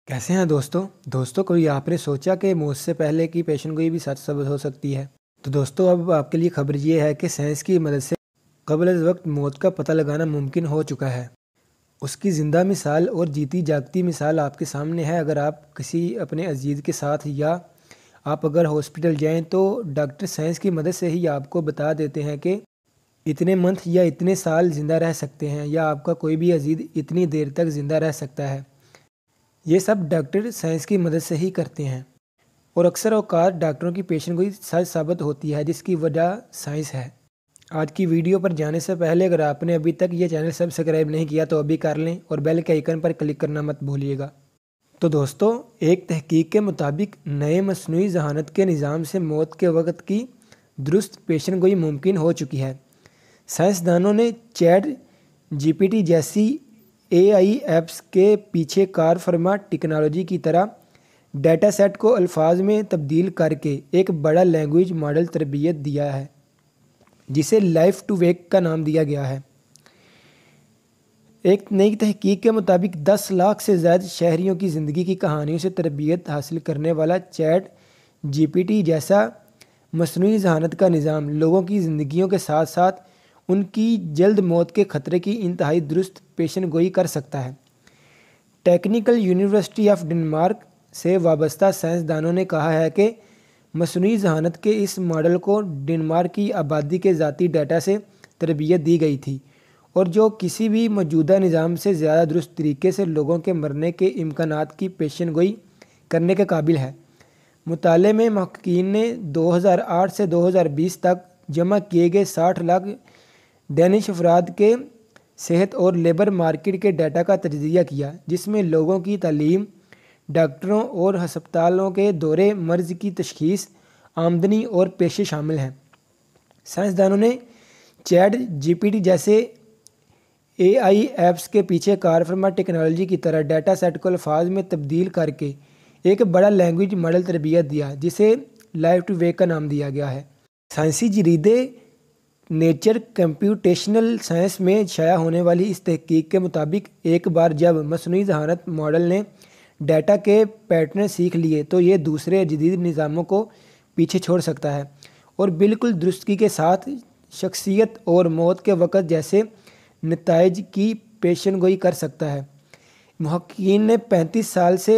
कैसे हैं दोस्तों कोई आपने सोचा कि मौत से पहले की पेशन गोई भी सच साबित हो सकती है। तो दोस्तों अब आपके लिए खबर ये है कि साइंस की मदद से क़ब्ल अज़ वक्त मौत का पता लगाना मुमकिन हो चुका है। उसकी ज़िंदा मिसाल और जीती जागती मिसाल आपके सामने है। अगर आप किसी अपने अजीज़ के साथ या आप अगर हॉस्पिटल जाएं तो डॉक्टर साइंस की मदद से ही आपको बता देते हैं कि इतने मंथ या इतने साल ज़िंदा रह सकते हैं या आपका कोई भी अजीज़ इतनी देर तक ज़िंदा रह सकता है। ये सब डॉक्टर साइंस की मदद से ही करते हैं और अक्सर औकात डॉक्टरों की पेशन गोई सच साबित होती है, जिसकी वजह साइंस है। आज की वीडियो पर जाने से पहले अगर आपने अभी तक ये चैनल सब्सक्राइब नहीं किया तो अभी कर लें और बेल के आइकन पर क्लिक करना मत भूलिएगा। तो दोस्तों, एक तहकीक के मुताबिक नए मसनूई ज़हानत के निज़ाम से मौत के वक्त की दुरुस्त पेशन गोई मुमकिन हो चुकी है। साइंसदानों ने चैट जीपीटी जैसी AI ऐप्स के पीछे कार फरमा टेक्नोलॉजी की तरह डेटा सेट को अल्फाज में तब्दील करके एक बड़ा लैंग्वेज मॉडल तरबियत दिया है, जिसे लाइफ टू वेक का नाम दिया गया है। एक नई तहकीक के मुताबिक 10 लाख से ज़्यादा शहरियों की ज़िंदगी की कहानियों से तरबियत हासिल करने वाला चैट जीपीटी जैसा मसनूई ज़हानत का निज़ाम लोगों की ज़िंदगियों के साथ साथ उनकी जल्द मौत के ख़तरे की इंतहाई दुरुस्त पेशन गोई कर सकता है। टेक्निकल यूनिवर्सिटी ऑफ डेनमार्क से वाबस्ता साइंसदानों ने कहा है कि मसनूई ज़हानत के इस मॉडल को डेनमार्क की आबादी के ज़ाती डाटा से तरबियत दी गई थी और जो किसी भी मौजूदा निज़ाम से ज़्यादा दुरुस्त तरीके से लोगों के मरने के इम्कानात की पेशन गोई करने के काबिल है। मुताले में महक़क़ीन ने 2008 से 2020 तक जमा किए गए 60 लाख डेनिश अफराद के सेहत और लेबर मार्केट के डाटा का तजिया किया, जिसमें लोगों की तालीम, डॉक्टरों और हस्पतालों के दौरे, मर्ज़ की तशख़ीस, आमदनी और पेशे शामिल हैं। साइंसदानों ने चैट जीपीटी जैसे AI ऐप्स के पीछे कारफरमा टेक्नोलॉजी की तरह डाटा सेट को अल्फाज में तब्दील करके एक बड़ा लैंग्वेज मॉडल तरबियत दिया, जिसे लाइफ टू वेक का नाम दिया गया है। साइंसी जरीदे नेचर कंप्यूटेशनल साइंस में शाया होने वाली इस तहकीक के मुताबिक एक बार जब मसनूई ज़हानत मॉडल ने डाटा के पैटर्न सीख लिए तो ये दूसरे जदीद निज़ामों को पीछे छोड़ सकता है और बिल्कुल दुरुस्तगी के साथ शख्सियत और मौत के वक़्त जैसे नताइज की पेशन गोई कर सकता है। मुहक्कीन ने 35 साल से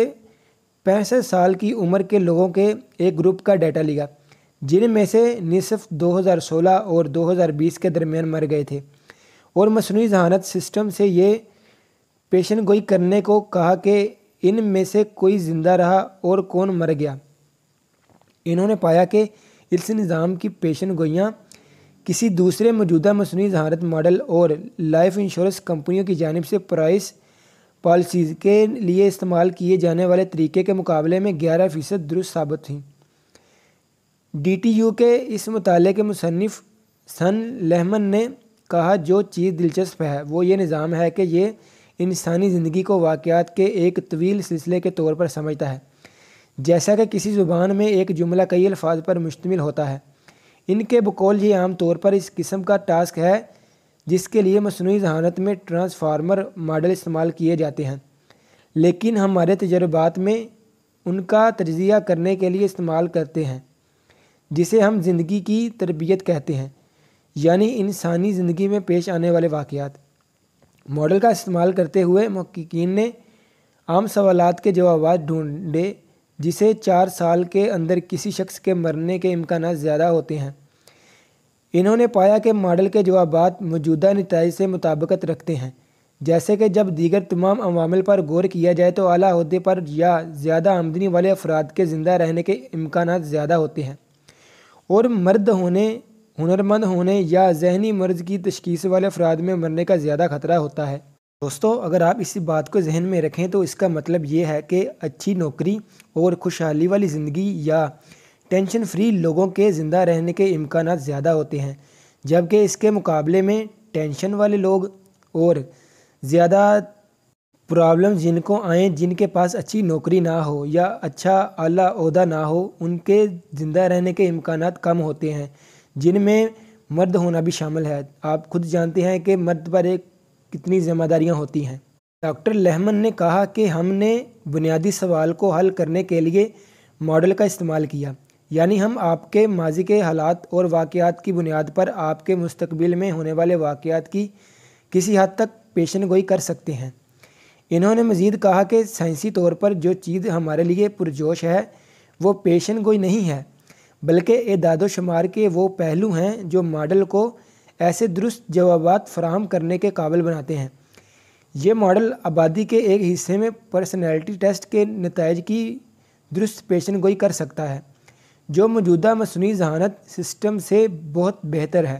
65 साल की उम्र के लोगों के एक ग्रुप का डाटा लिया, जिनमें से निसफ 2016 और 2020 के दरमियान मर गए थे, और मसनूई ज़हानत सिस्टम से ये पेशन गोई करने को कहा कि इन में से कोई ज़िंदा रहा और कौन मर गया। इन्होंने पाया कि इस निज़ाम की पेशन गोइयाँ किसी दूसरे मौजूदा मसनूई ज़हानत मॉडल और लाइफ इंश्योरेंस कंपनियों की जानिब से प्राइस पॉलिसीज़ के लिए इस्तेमाल किए जाने वाले तरीके के मुकाबले में 11% दुरुस्त साबित थी। DTU के इस मुताले के मुसन्निफ़ सन लेहमन ने कहा, जो चीज़ दिलचस्प है वो ये निज़ाम है कि ये इंसानी ज़िंदगी को वाक़यात के एक तवील सिलसिले के तौर पर समझता है, जैसा कि किसी ज़ुबान में एक जुमला कई अल्फाज पर मुश्तमिल होता है। इनके बकौल ये आम तौर पर इस किस्म का टास्क है जिसके लिए मसनूई ज़हानत में ट्रांसफार्मर मॉडल इस्तेमाल किए जाते हैं, लेकिन हमारे तजर्बात में उनका तजिया करने के लिए इस्तेमाल करते हैं, जिसे हम ज़िंदगी की तरबियत कहते हैं, यानी इंसानी ज़िंदगी में पेश आने वाले वाक़यात। मॉडल का इस्तेमाल करते हुए मुहक्किकीन ने आम सवालात के जवाब ढूंढे, जिसे 4 साल के अंदर किसी शख्स के मरने के इम्कानात ज़्यादा होते हैं। इन्होंने पाया कि मॉडल के जवाबात मौजूदा नताइज से मुताबिकत रखते हैं, जैसे कि जब दीगर तमाम अवामिल पर गौर किया जाए तो आला ओहदे पर या ज़्यादा आमदनी वाले अफराद के ज़िंदा रहने के इम्कानात ज़्यादा होते हैं और मर्द होने, हुनरमंद होने या जहनी मर्ज़ की तशख़ीस वाले अफराद में मरने का ज़्यादा खतरा होता है। दोस्तों, अगर आप इसी बात को जहन में रखें तो इसका मतलब ये है कि अच्छी नौकरी और खुशहाली वाली ज़िंदगी या टेंशन फ्री लोगों के ज़िंदा रहने के इम्कानात ज़्यादा होते हैं, जबकि इसके मुकाबले में टेंशन वाले लोग और ज़्यादा प्रॉब्लम जिनको आएँ, जिनके पास अच्छी नौकरी ना हो या अच्छा आला ओहदा ना हो, उनके ज़िंदा रहने के इम्कानात कम होते हैं, जिनमें मर्द होना भी शामिल है। आप खुद जानते हैं कि मर्द पर एक कितनी ज़िम्मेदारियाँ होती हैं। ڈاکٹر لہمن نے کہا کہ ہم نے بنیادی سوال کو حل کرنے کے لیے ماڈل کا استعمال کیا، یعنی ہم آپ کے ماضی کے حالات اور واقعات کی بنیاد پر آپ کے مستقبل میں ہونے والے واقعات کی کسی حد تک پیشن گوئی کر سکتے ہیں۔ انہوں نے مزید کہا کہ سائنسی طور پر جو چیز ہمارے لیے پرجوش ہے وہ پیشن گوئی نہیں ہے، بلکہ اعداد و شمار کے وہ پہلو ہیں جو ماڈل کو ایسے درست جوابات فراہم کرنے کے قابل بناتے ہیں۔ یہ ماڈل آبادی کے ایک حصے میں پرسنالٹی ٹیسٹ کے نتائج کی درست پیشن گوئی کر سکتا ہے، جو موجودہ مصنوعی ذہانت سسٹم سے بہت بہتر ہے۔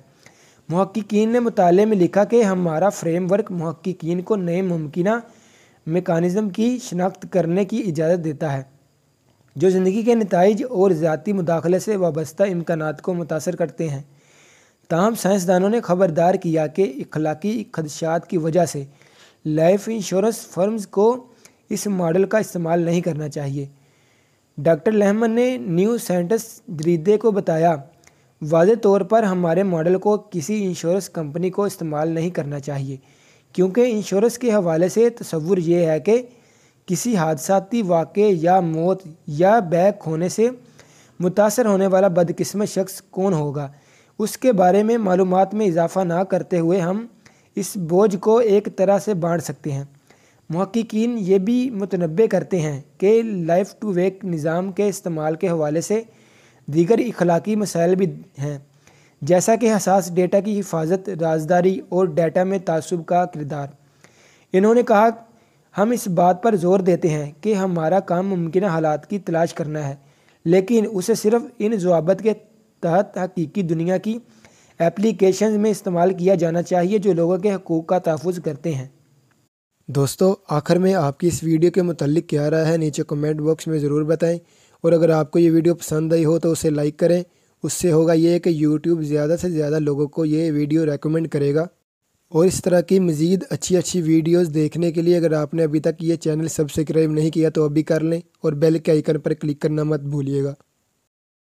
محققین نے مطالعے میں لکھا کہ ہمارا فریم ورک محققین کو نئے ممکنہ میکانزم کی شناخت کرنے کی اجازت دیتا ہے جو زندگی کے نتائج اور ذاتی مداخلے سے وابستہ امکانات کو متاثر کرتے ہیں۔ تاہم سائنسدانوں نے خبردار کیا کہ اخلاقی خدشات کی وجہ سے لائف انشورنس فرمز کو اس ماڈل کا استعمال نہیں کرنا چاہیے۔ ڈاکٹر لہمن نے نیو سائنٹس جریدے کو بتایا، واضح طور پر ہمارے ماڈل کو کسی انشورنس کمپنی کو استعمال نہیں کرنا چاہیے، کیونکہ انشورنس کے حوالے سے تصور یہ ہے کہ کسی حادثاتی واقعے یا موت یا بیگ کھونے سے متاثر ہونے والا بدقسمت شخص کون ہوگا، اس کے بارے میں معلومات میں اضافہ نہ کرتے ہوئے ہم اس بوجھ کو ایک طرح سے بانٹ سکتے ہیں۔ محققین یہ بھی متنبع کرتے ہیں کہ لائف ٹو ویک نظام کے استعمال کے حوالے سے دیگر اخلاقی مسائل بھی ہیں، جیسا کہ حساس ڈیٹا کی حفاظت، رازداری اور ڈیٹا میں تعصب کا کردار۔ انہوں نے کہا، ہم اس بات پر زور دیتے ہیں کہ ہمارا کام ممکنہ حالات کی تلاش کرنا ہے، لیکن اسے صرف ان ضوابط کے تحت حقیقی دنیا کی ایپلیکیشنز میں استعمال کیا جانا چاہیے جو لوگوں کے حقوق کا تحفظ کرتے ہیں۔ دوستو، آخر میں آپ کی اس ویڈیو کے متعلق کیا رائے ہے نیچے کمنٹ باکس میں ضرور بتائیں، اور اگر آپ کو یہ ویڈیو پسند آئی ہو تو اسے لائک کریں۔ اس سے ہوگا یہ کہ یوٹیوب زیادہ سے زیادہ لوگوں کو یہ ویڈیو ریکمنڈ کرے گا، اور اس طرح کی مزید اچھی ویڈیوز دیکھنے کے لیے اگر آپ نے ابھی تک یہ چینل سبسکرائب نہیں کیا تو ابھی کر لیں، اور بیل کے آئیکن پر کلک کرنا مت بھولیے گا۔